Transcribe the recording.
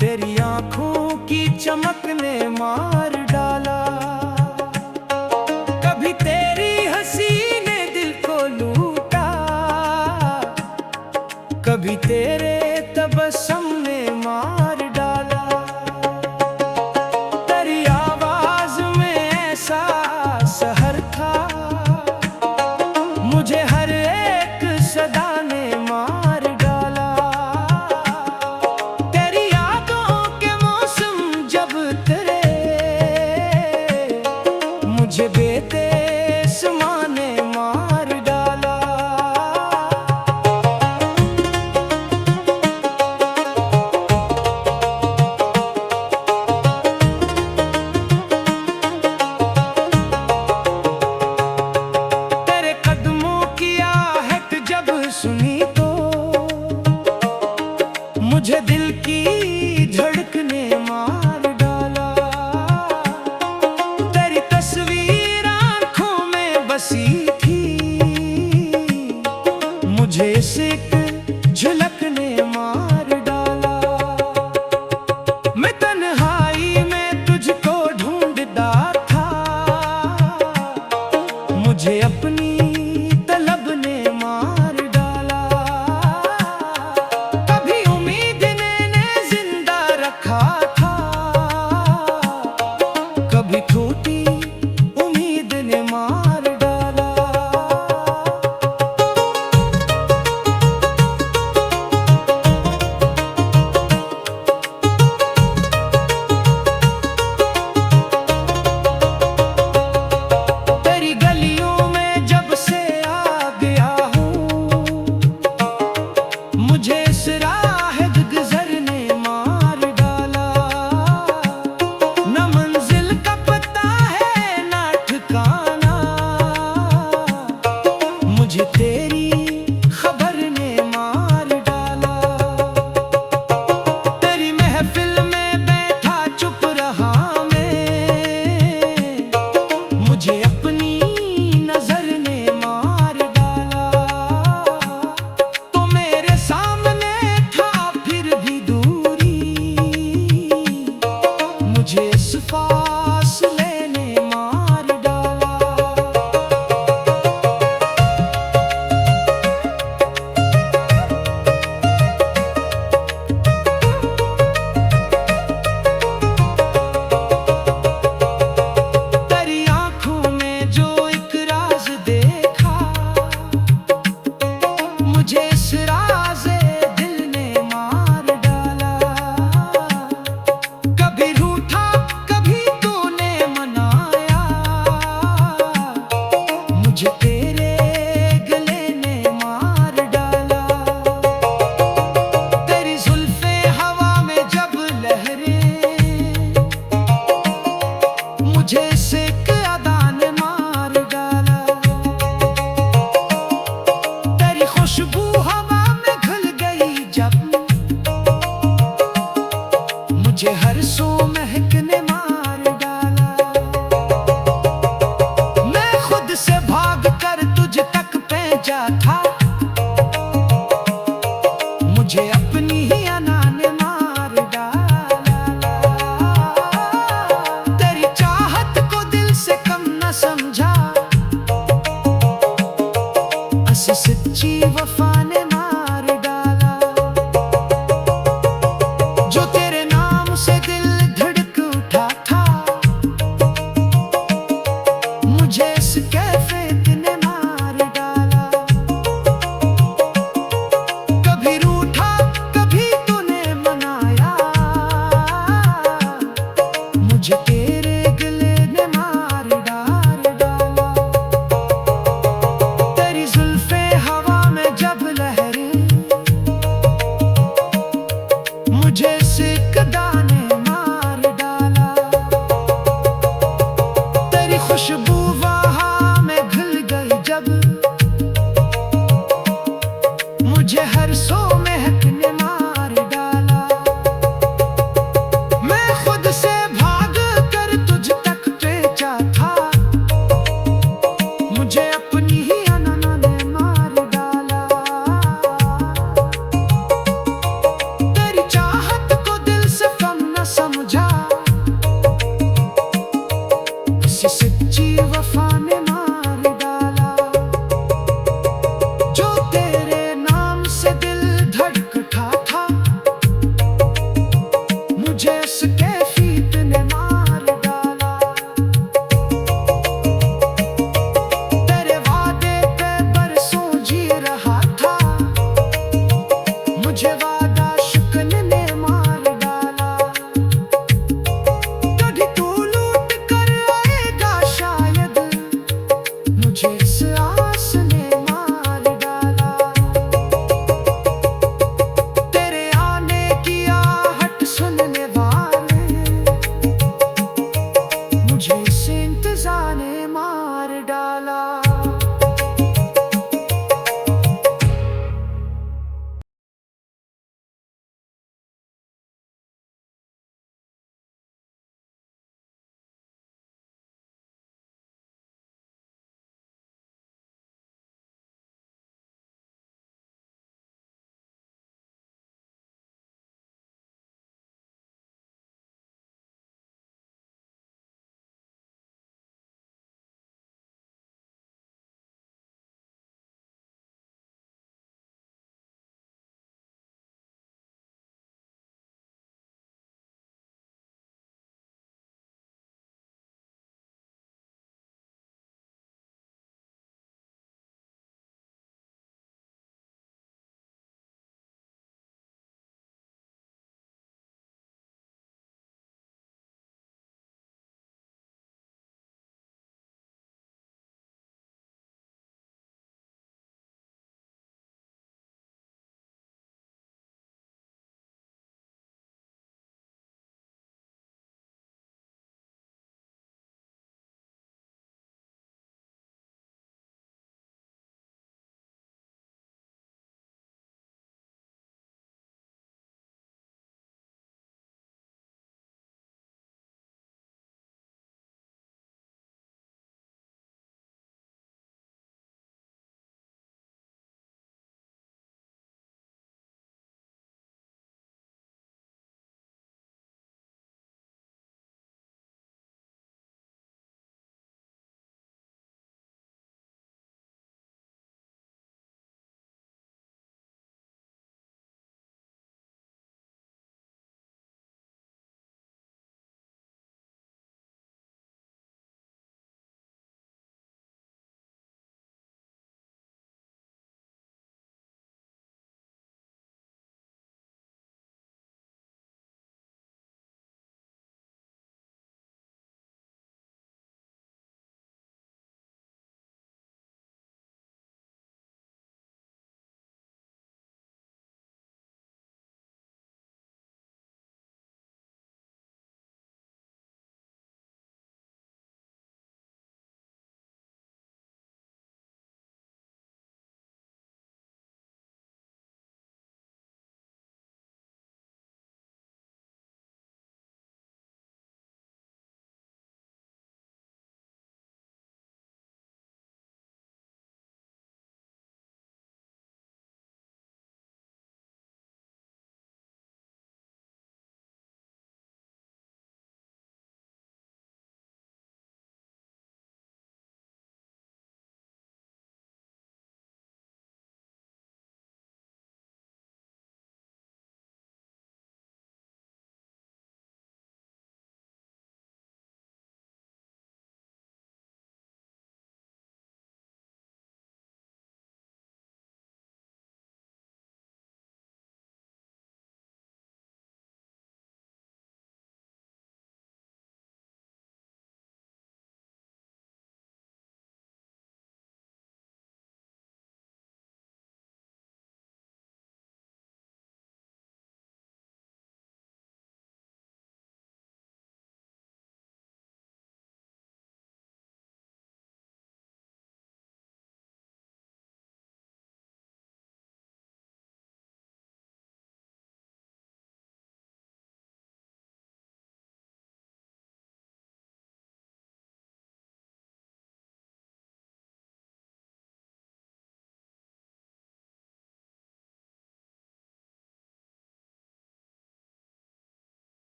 तेरी आंखों की चमक ने मार डाला। कभी तेरी हंसी ने दिल को लूटा, कभी तेरे तबस्सुम ने मार डाला। तेरी आवाज में ऐसा सहर था, मुझे हर एक सदा ने मार डाला। तेरी यादों के मौसम जब तेरे, मुझे बेदेस माँ ने मार डाला। तेरे कदमों की आहट जब सुनी तो मुझे दिल की धड़कने मार डाला। तेरी तस्वीर आंखों में बसी थी, मुझे एक झलक ने मार डाला। मैं तन्हाई में तुझको ढूंढता था, मुझे अपनी तलब ने मार डाला। कभी उम्मीद ने जिंदा रखा था, कभी टूटी उम्मीद ने मार डाला। तेरी गलियों में जब से आ गया हूँ, मुझे इस राह गुज़र ने मार डाला। न मंजिल का पता है ना ठिकाना, मुझे तेरी खबर ने मार डाला। तेरी महफिल में बैठा चुप रहा मैं, मुझे अपनी नजर ने मार डाला। तो मेरे सामने था फिर भी दूरी, मुझे इस फासले ने मार डाला। तेरी आंखों में जो एक राज देखा, मुझे इस राज़े दिल ने मार डाला। कभी रूठा कभी तूने मनाया, मुझे तेरे गले ने मार डाला। तेरी जुल्फे हवा में जब लहरे, मुझे इस एक अदा ने मार डाला। तेरी खुशबू हवा में घुल गई जब, मुझे हर सू महक ने